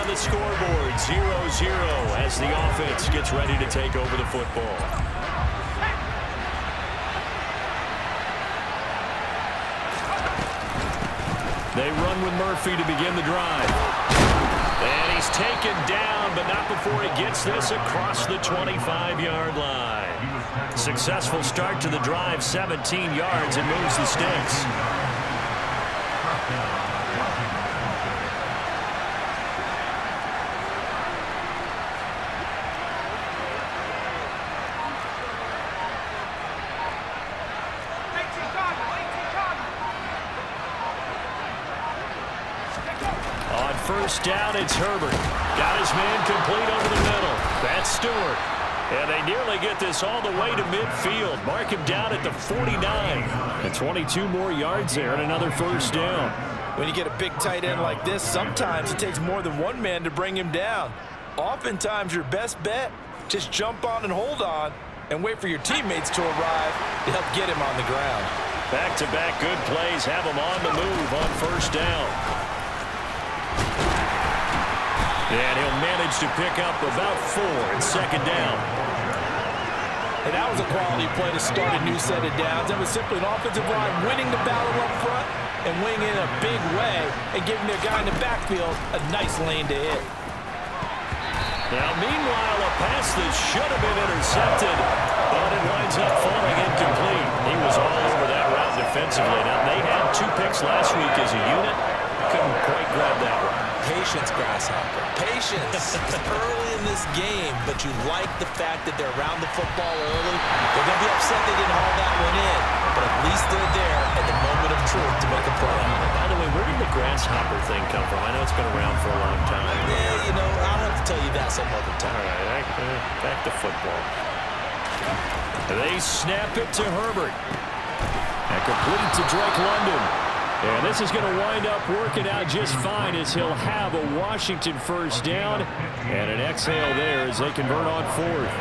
on the scoreboard, 0-0, as the offense gets ready to take over the football. They run with Murphy to begin the drive. And he's taken down, but not before he gets this across the 25-yard line. Successful start to the drive, 17 yards, and moves the sticks. First down, it's Herbert. Got his man complete over the middle. That's Stewart. And they nearly get this all the way to midfield. Mark him down at the 49. And 22 more yards there and another first down. When you get a big tight end like this, sometimes it takes more than one man to bring him down. Oftentimes, your best bet, just jump on and hold on and wait for your teammates to arrive to help get him on the ground. Back-to-back good plays have him on the move on first down. And he'll manage to pick up about 4 and second down. And that was a quality play to start a new set of downs. That was simply an offensive line winning the battle up front and winning in a big way and giving their guy in the backfield a nice lane to hit. Now, meanwhile, a pass that should have been intercepted, but it winds up falling incomplete. He was all over that route defensively. Now, they had 2 picks last week as a unit. Couldn't quite grab that one. Patience, Grasshopper. Patience. It's early in this game, but you like the fact that they're around the football early. They're going to be upset they didn't haul that one in, but at least they're there at the moment of truth to make a play. By the way, where did the Grasshopper thing come from? I know it's been around for a long time. Yeah, you know, I'll have to tell you that some other time. All right, back to football. They snap it to Herbert. And complete to Drake London. And this is going to wind up working out just fine as he'll have a Washington first down and an exhale there as they convert on 4th.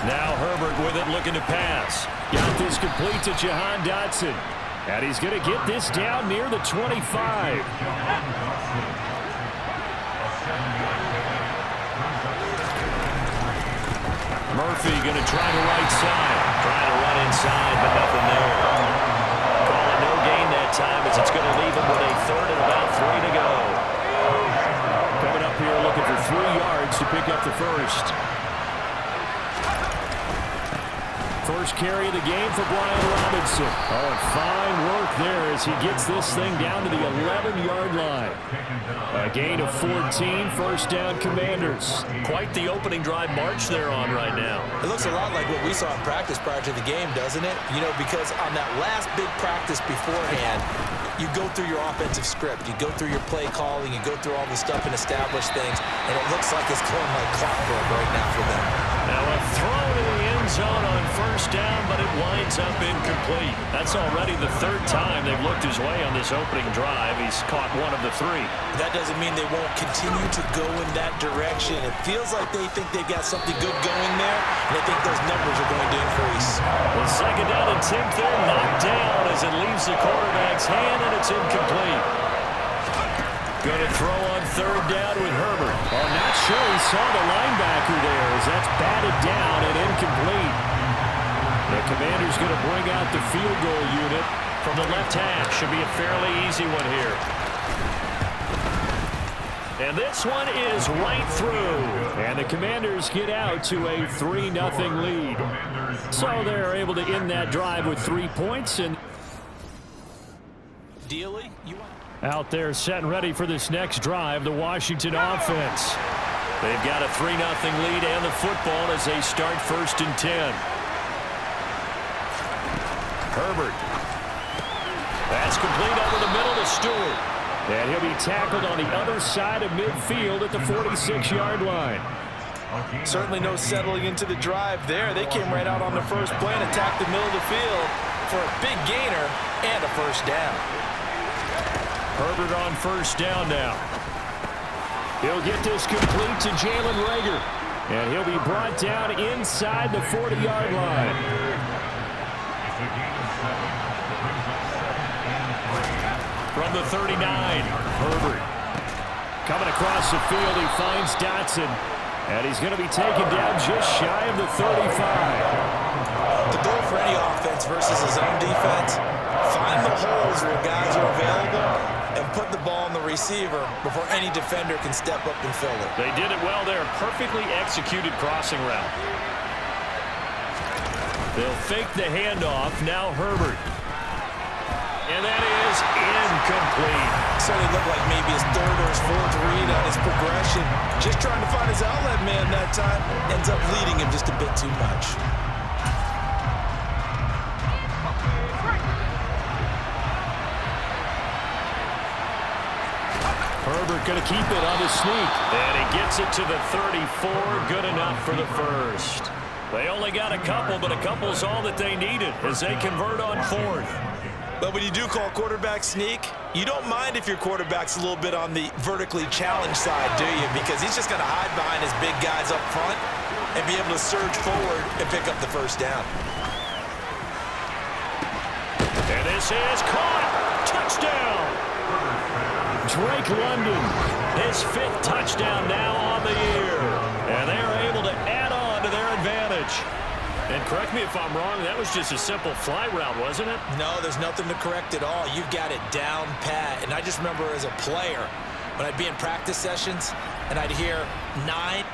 Now Herbert with it looking to pass. Got this complete to Jahan Dotson. And he's going to get this down near the 25. Murphy going to try the right side. Trying to run inside, but nothing there. Call it no gain that time as it's going to leave him with a 3rd and about 3 to go. Coming up here looking for 3 yards to pick up the first. First carry of the game for Brian Robinson. Oh, and fine work there as he gets this thing down to the 11-yard line. A gain of 14, first down Commanders. Quite the opening drive march they're on right now. It looks a lot like what we saw in practice prior to the game, doesn't it? You know, because on that last big practice beforehand, you go through your offensive script. You go through your play calling. You go through all the stuff and establish things. And it looks like it's going like clockwork right now for them. Now a throw to the end zone on first down, but it winds up incomplete. That's already the 3rd time they've looked his way on this opening drive. He's caught 1 of the 3. That doesn't mean they won't continue to go in that direction. It feels like they think they've got something good going there, and they think those numbers are going to increase. The second down attempt there knocked down as it leaves the quarterback's hand, and it's incomplete. Going to throw on 3rd down with Herbert. Oh, not sure he saw the linebacker there as that's batted down and incomplete. The Commanders going to bring out the field goal unit from the left hash. Should be a fairly easy one here. And this one is right through. And the Commanders get out to a 3-0 lead. So they're able to end that drive with 3 points. And Dealey, out there set and ready for this next drive, the Washington offense. They've got a 3-0 lead and the football as they start 1st and 10. Herbert. That's complete over the middle to Stewart. And he'll be tackled on the other side of midfield at the 46-yard line. Certainly no settling into the drive there. They came right out on the first play and attacked the middle of the field for a big gainer and a first down. Herbert on first down now. He'll get this complete to Jalen Reagor. And he'll be brought down inside the 40-yard line. From the 39, Herbert. Coming across the field, he finds Dotson. And he's going to be taken down just shy of the 35. The goal for any offense versus his own defense, find the holes where guys are available and put the ball on the receiver before any defender can step up and fill it. They did it well there. Perfectly executed crossing route. They'll fake the handoff. Now Herbert. And that is incomplete. Certainly looked like maybe his third or his fourth read on his progression. Just trying to find his outlet man that time. Ends up leading him just a bit too much. Herbert going to keep it on the sneak. And he gets it to the 34. Good enough for the first. They only got a couple, but a couple's all that they needed as they convert on fourth. But when you do call quarterback sneak, you don't mind if your quarterback's a little bit on the vertically challenged side, do you? Because he's just going to hide behind his big guys up front and be able to surge forward and pick up the first down. And this is caught. Touchdown. Drake London, his 5th touchdown now on the year. And they are able to add on to their advantage. And correct me if I'm wrong, that was just a simple fly route, wasn't it? No, there's nothing to correct at all. You've got it down pat. And I just remember as a player, when I'd be in practice sessions, and I'd hear 9.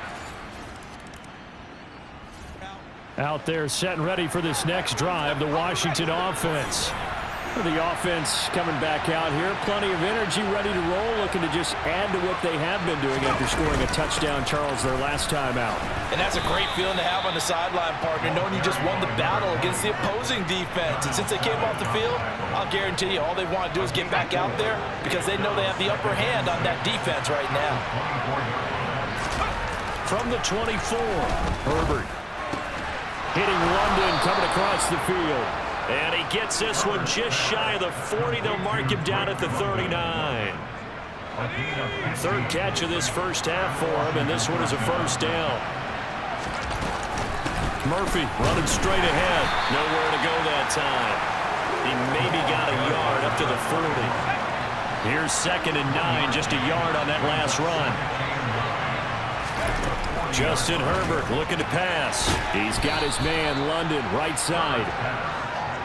Out there set and ready for this next drive, the Washington offense. The offense coming back out here. Plenty of energy, ready to roll, looking to just add to what they have been doing after scoring a touchdown, Charles, their last time out. And that's a great feeling to have on the sideline, partner, knowing you just won the battle against the opposing defense. And since they came off the field, I'll guarantee you all they want to do is get back out there because they know they have the upper hand on that defense right now. From the 24, Herbert. Hitting London, coming across the field. And he gets this one just shy of the 40. They'll mark him down at the 39. Third catch of this first half for him, and this one is a first down. Murphy running straight ahead. Nowhere to go that time. He maybe got a yard up to the 40. Here's 2nd and 9, just a yard on that last run. Justin Herbert looking to pass. He's got his man, London, right side.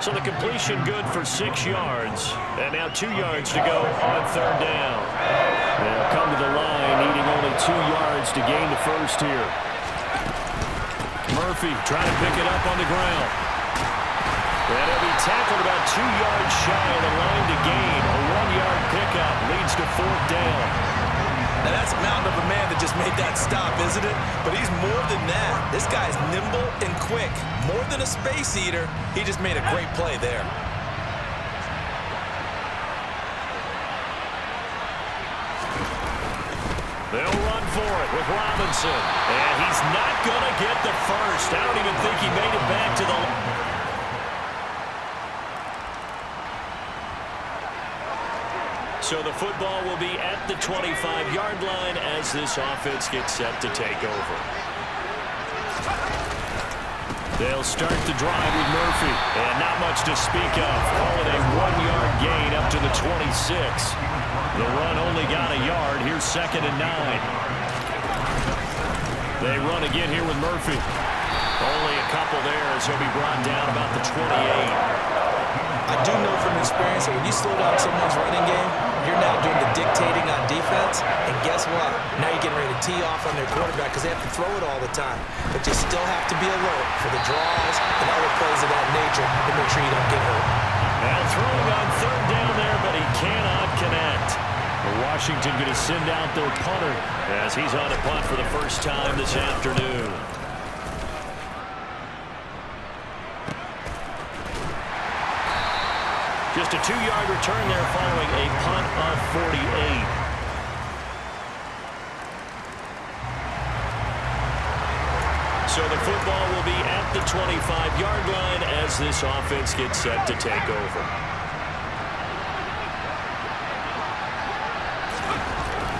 So the completion good for 6 yards. And now 2 yards to go on third down. They'll come to the line, needing only 2 yards to gain the first here. Murphy trying to pick it up on the ground. And he'll be tackled about 2 yards shy of the line to gain. A 1-yard pickup leads to 4th down. Now that's a mountain of a man that just made that stop, isn't it? But he's more than that. This guy's nimble and quick. More than a space eater, he just made a great play there. They'll run for it with Robinson. And he's not going to get the first. I don't even think he made it back to the line. So the football will be at the 25-yard line as this offense gets set to take over. They'll start the drive with Murphy. And not much to speak of. Call it a 1-yard gain up to the 26. The run only got a yard. Here's 2nd and 9. They run again here with Murphy. Only a couple there as he'll be brought down about the 28. I do know from experience that when you slow down someone's running game, you're now doing the dictating on defense. And guess what? Now you're getting ready to tee off on their quarterback because they have to throw it all the time. But you still have to be alert for the draws and other plays of that nature to make sure you don't get hurt. And throwing on third down there, but he cannot connect. Washington going to send out their punter as he's on a punt for the first time this afternoon. Just a 2-yard return there following a punt of 48. So the football will be at the 25-yard line as this offense gets set to take over.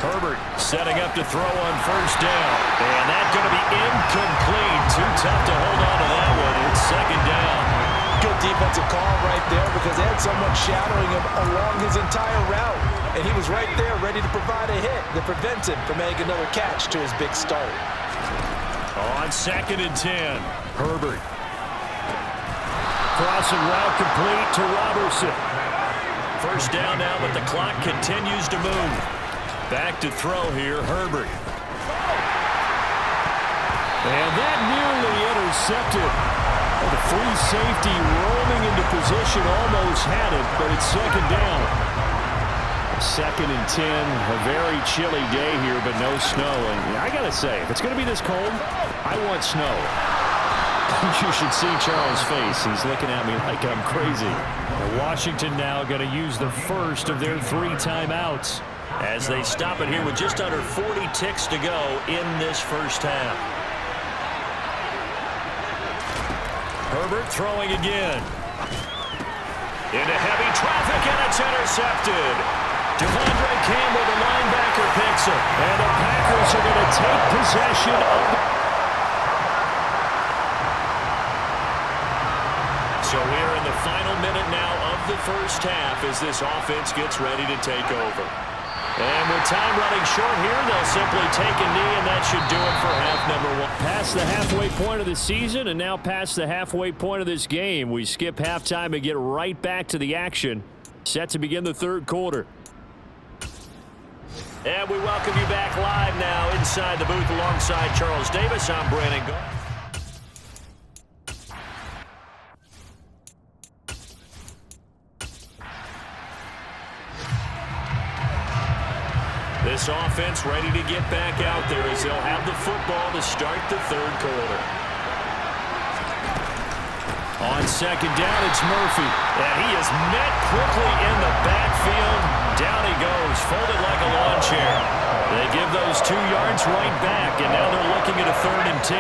Herbert setting up to throw on first down. And that's going to be incomplete. Too tough to hold on to that one. It's 2nd down. Good defensive call right there because they had someone shadowing him along his entire route. And he was right there ready to provide a hit that prevents him from making another catch to his big start. On 2nd and 10, Herbert. Crossing route complete to Robertson. First down now, but the clock continues to move. Back to throw here, Herbert. And that nearly intercepted. The free safety roaming into position almost had it, but it's 2nd down. 2nd and 10, a very chilly day here, but no snow. And I got to say, if it's going to be this cold, I want snow. You should see Charles' face. He's looking at me like I'm crazy. Washington now going to use the first of their 3 timeouts as they stop it here with just under 40 ticks to go in this first half. Herbert throwing again. Into heavy traffic, and it's intercepted. Devondre Campbell, the linebacker, picks it. And the Packers are going to take possession of the... So we're in the final minute now of the first half as this offense gets ready to take over. And with time running short here, they'll simply take a knee, and that should do it for half number 1. Past the halfway point of the season, and now past the halfway point of this game. We skip halftime and get right back to the action. Set to begin the 3rd quarter. And we welcome you back live now inside the booth alongside Charles Davis. I'm Brandon Gault. This offense ready to get back out there as they'll have the football to start the 3rd quarter. On 2nd down, it's Murphy. And he is met quickly in the backfield. Down he goes, folded like a lawn chair. They give those 2 yards right back, and now they're looking at a 3rd and 10.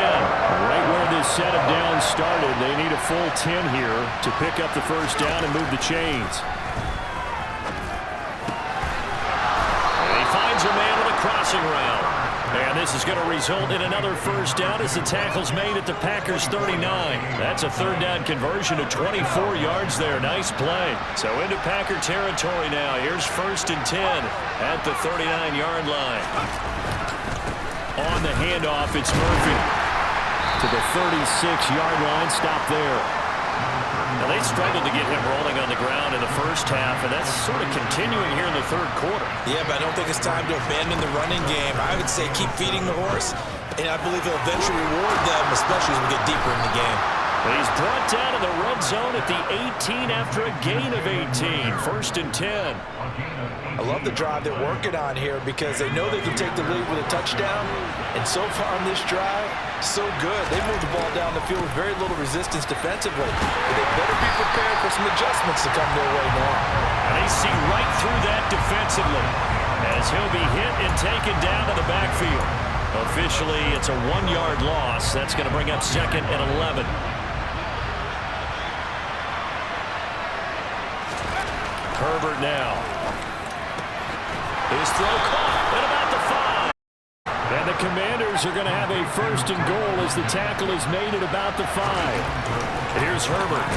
Right where this set of downs started, they need a full 10 here to pick up the first down and move the chains. A man with a crossing route. And this is going to result in another first down as the tackle's made at the Packers 39. That's a 3rd down conversion of 24 yards there. Nice play. So into Packer territory now. Here's 1st and 10 at the 39-yard line. On the handoff, it's Murphy to the 36-yard line. Stop there. Now, they struggled to get him rolling on the ground in the first half, and that's sort of continuing here in the 3rd quarter. Yeah, but I don't think it's time to abandon the running game. I would say keep feeding the horse, and I believe he'll eventually reward them, especially as we get deeper in the game. But he's brought down in the red zone at the 18 after a gain of 18. 1st and 10. I love the drive they're working on here because they know they can take the lead with a touchdown. And so far on this drive, so good. They moved the ball down the field with very little resistance defensively. But they better be prepared for some adjustments to come their way now. And they see right through that defensively as he'll be hit and taken down to the backfield. Officially, it's a 1-yard loss. That's going to bring up 2nd and 11. Herbert now. His throw caught at about the 5. And the Commanders are going to have a 1st and goal as the tackle is made at about the 5. Here's Herbert.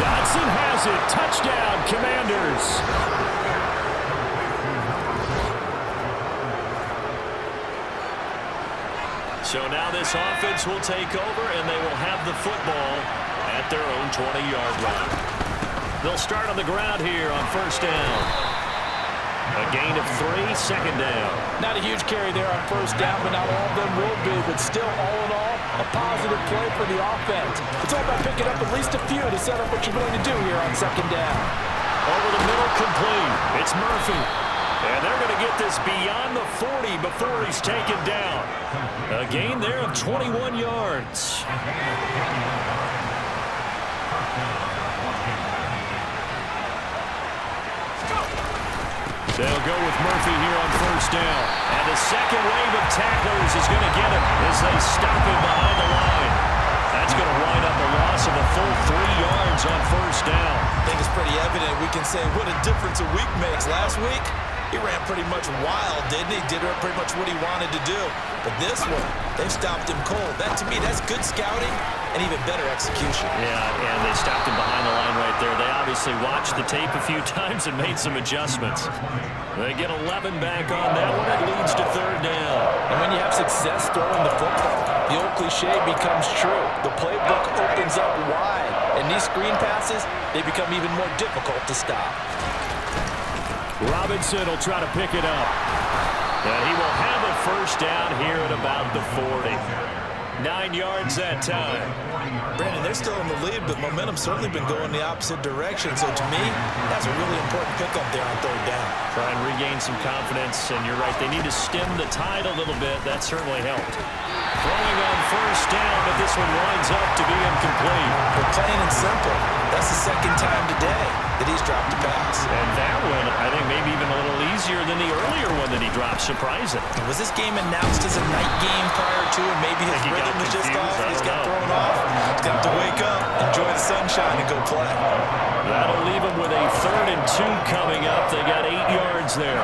Dodson has it. Touchdown, Commanders. So now this offense will take over, and they will have the football at their own 20-yard line. They'll start on the ground here on 1st down. A gain of 3, 2nd down. Not a huge carry there on 1st down, but not all of them will be. But still, all in all, a positive play for the offense. It's all about picking up at least a few to set up what you're going to do here on 2nd down. Over the middle, complete. It's Murphy. And they're going to get this beyond the 40 before he's taken down. A gain there of 21 yards. They'll go with Murphy here on 1st down. And the second wave of tacklers is going to get him as they stop him behind the line. That's going to wind up a loss of a full 3 yards on 1st down. I think it's pretty evident we can say what a difference a week makes. Last week, He ran pretty much wild, didn't he? Did pretty much what he wanted to do. But this one, they've stopped him cold. That, to me, that's good scouting and even better execution. Yeah, and they stopped him behind the line right there. They obviously watched the tape a few times and made some adjustments. They get 11 back on that one. It leads to third down. And when you have success throwing the football, the old cliche becomes true. The playbook opens up wide. And these screen passes, they become even more difficult to stop. Robinson will try to pick it up. And he will have a first down here at about the 40. 9 yards that time. Brandon, they're still in the lead, but momentum's certainly been going the opposite direction. So to me, that's a really important pickup there on third down. Try and regain some confidence, and you're right, they need to stem the tide a little bit. That certainly helped. Throwing on first down, but this one winds up to be incomplete. But plain and simple, that's the second time today that he's dropped a pass. And that one, I think, maybe even a little easier than the earlier one that he dropped, surprising. Was this game announced as a night game prior to, and maybe his rhythm was just off? He's got thrown off. He's got to wake up, enjoy the sunshine, and go play. That'll leave him with a 3rd and 2 coming up. They got 8 yards there.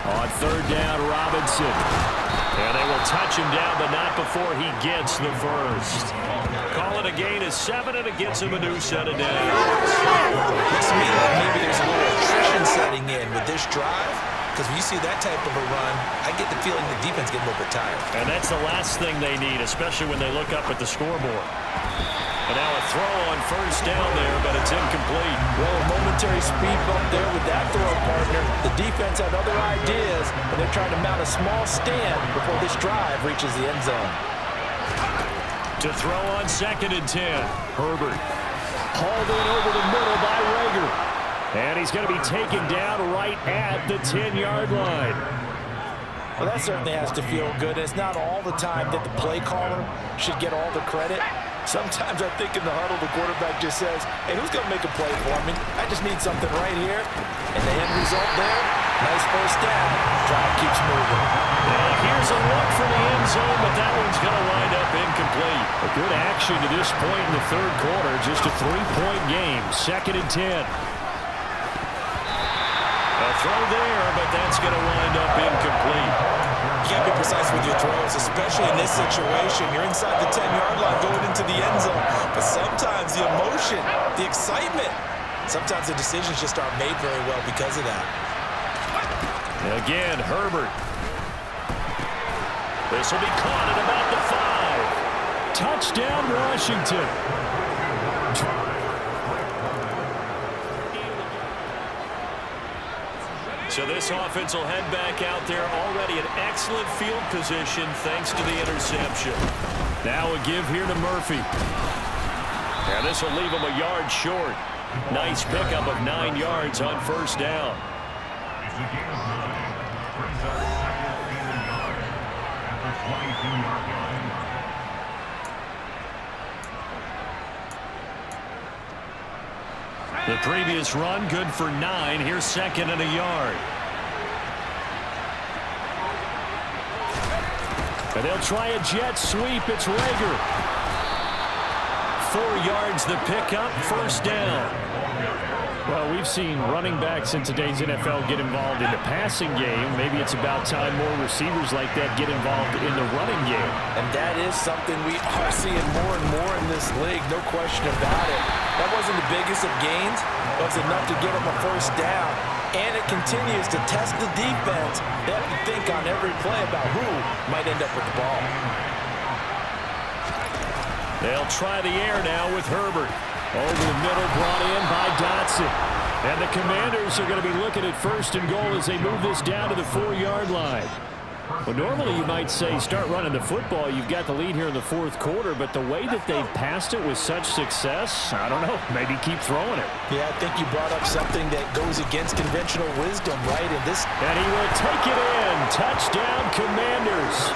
On third down, Robinson. And they will touch him down, but not before he gets the first. Call it a gain of 7, and it gets him a new set of downs. Looks to me like maybe there's a little attrition setting in with this drive, because when you see that type of a run, I get the feeling the defense getting a little bit tired. And that's the last thing they need, especially when they look up at the scoreboard. And now a throw on first down there, but it's incomplete. Well, a momentary speed bump there with that throw, partner. The defense had other ideas, and they're trying to mount a small stand before this drive reaches the end zone. To throw on 2nd and 10. Herbert hauled in over the middle by Reagor. And he's going to be taken down right at the 10-yard line. Well, that certainly has to feel good. It's not all the time that the play caller should get all the credit. Sometimes I think in the huddle, the quarterback just says, hey, who's going to make a play for me? I just need something right here. And the end result there, nice first down. Drive keeps moving. Well, here's a look for the end zone, but that one's going to wind up incomplete. A good action to this point in the third quarter. Just a 3-point game. 2nd and 10. A throw there, but that's going to wind up incomplete. You can't be precise with your throws, especially in this situation. You're inside the 10-yard line going into the end zone. But sometimes the emotion, the excitement, sometimes the decisions just aren't made very well because of that. Again, Herbert. This will be caught at about the 5. Touchdown, Washington. So this offense will head back out there, already in excellent field position thanks to the interception. Now a give here to Murphy. And this will leave him a yard short. Nice pickup of 9 yards on first down. The previous run, good for 9. Here's 2nd and a yard. And they'll try a jet sweep. It's Reagor. 4 yards the pickup, first down. Well, we've seen running backs in today's NFL get involved in the passing game. Maybe it's about time more receivers like that get involved in the running game. And that is something we are seeing more and more in this league, no question about it. That wasn't the biggest of gains, but it's enough to get them a first down. And it continues to test the defense. They have to think on every play about who might end up with the ball. They'll try the air now with Herbert. Over the middle, brought in by Dotson. And the Commanders are going to be looking at 1st and goal as they move this down to the 4-yard line. Well, normally you might say start running the football. You've got the lead here in the 4th quarter, but the way that they've passed it with such success, I don't know, maybe keep throwing it. Yeah, I think you brought up something that goes against conventional wisdom, right? And he will take it in. Touchdown, Commanders.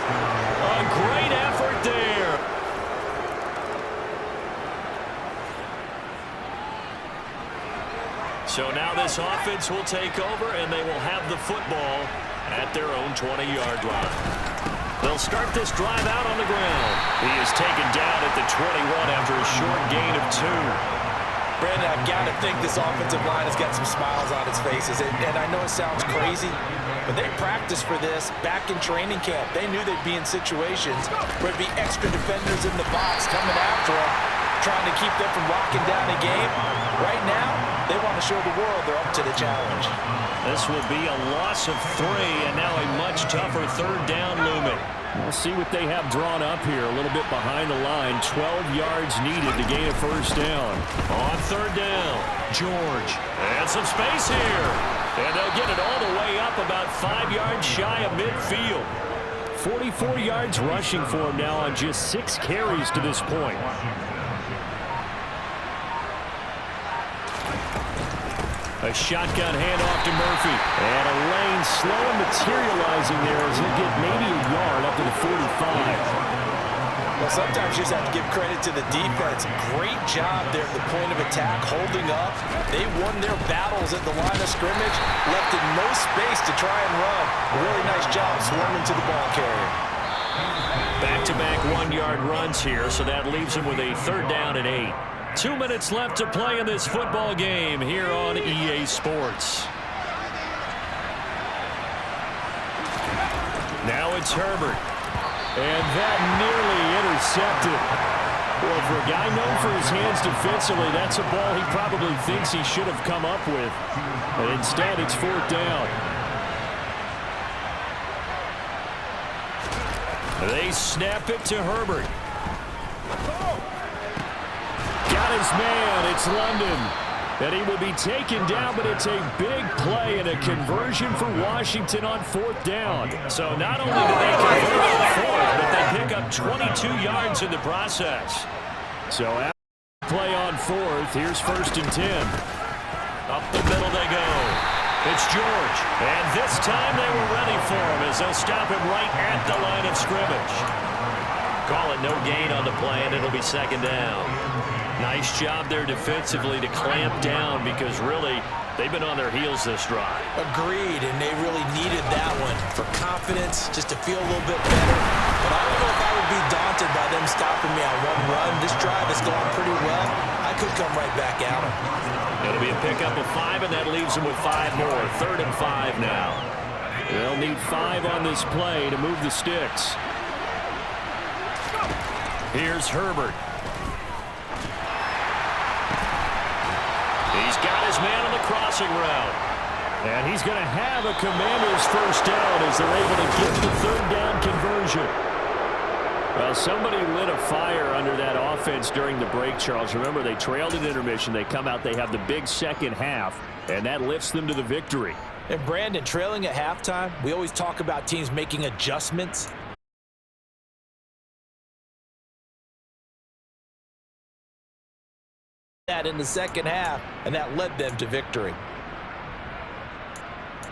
A great effort there. So now this offense will take over, and they will have the football at their own 20-yard line. They'll start this drive out on the ground. He is taken down at the 21 after a short gain of 2. Brandon, I've got to think this offensive line has got some smiles on its faces. And I know it sounds crazy, but they practiced for this back in training camp. They knew they'd be in situations where it'd be extra defenders in the box coming after them, trying to keep them from locking down a game. Right now, they want to show the world they're up to the challenge. This will be a loss of 3, and now a much tougher third down looming. We'll see what they have drawn up here. A little bit behind the line. 12 yards needed to gain a first down. On third down, George. And some space here. And they'll get it all the way up about 5 yards shy of midfield. 44 yards rushing for him now on just 6 carries to this point. A shotgun handoff to Murphy. And a lane slow and materializing there as he'll get maybe a yard up to the 45. Well, sometimes you just have to give credit to the defense. Great job there at the point of attack, holding up. They won their battles at the line of scrimmage, left in no space to try and run. A really nice job swarming to the ball carrier. Back-to-back 1-yard runs here, so that leaves him with a third down and 8. 2 minutes left to play in this football game here on EA Sports. Now it's Herbert. And that nearly intercepted. Well, for a guy known for his hands defensively, that's a ball he probably thinks he should have come up with. But instead, it's 4th down. They snap it to Herbert. Got his man. It's London. And he will be taken down, but it's a big play and a conversion for Washington on 4th down. So not only do they convert on 4th, but they pick up 22 yards in the process. So after play on 4th, here's 1st and 10. Up the middle they go. It's George. And this time they were ready for him as they'll stop him right at the line of scrimmage. Call it no gain on the play, and it'll be 2nd down. Nice job there defensively to clamp down because really they've been on their heels this drive. Agreed, and they really needed that one for confidence, just to feel a little bit better. But I don't know if I would be daunted by them stopping me on one run. This drive has gone pretty well. I could come right back at them. It'll be a pickup of 5, and that leaves them with 5 more. 3rd and 5 now. They'll need 5 on this play to move the sticks. Here's Herbert. He's got his man on the crossing route. And he's going to have a Commanders first down as they're able to get the 3rd down conversion. Well, somebody lit a fire under that offense during the break, Charles. Remember, they trailed at intermission. They come out, they have the big second half, and that lifts them to the victory. And Brandon, trailing at halftime, we always talk about teams making adjustments. That in the second half, and that led them to victory.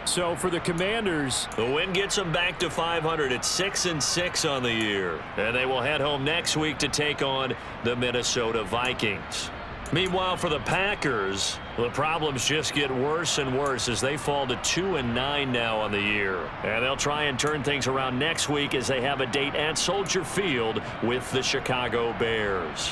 So for the Commanders, the win gets them back to 500 at 6-6 on the year. And they will head home next week to take on the Minnesota Vikings. Meanwhile, for the Packers, the problems just get worse and worse as they fall to 2-9 now on the year. And they'll try and turn things around next week as they have a date at Soldier Field with the Chicago Bears.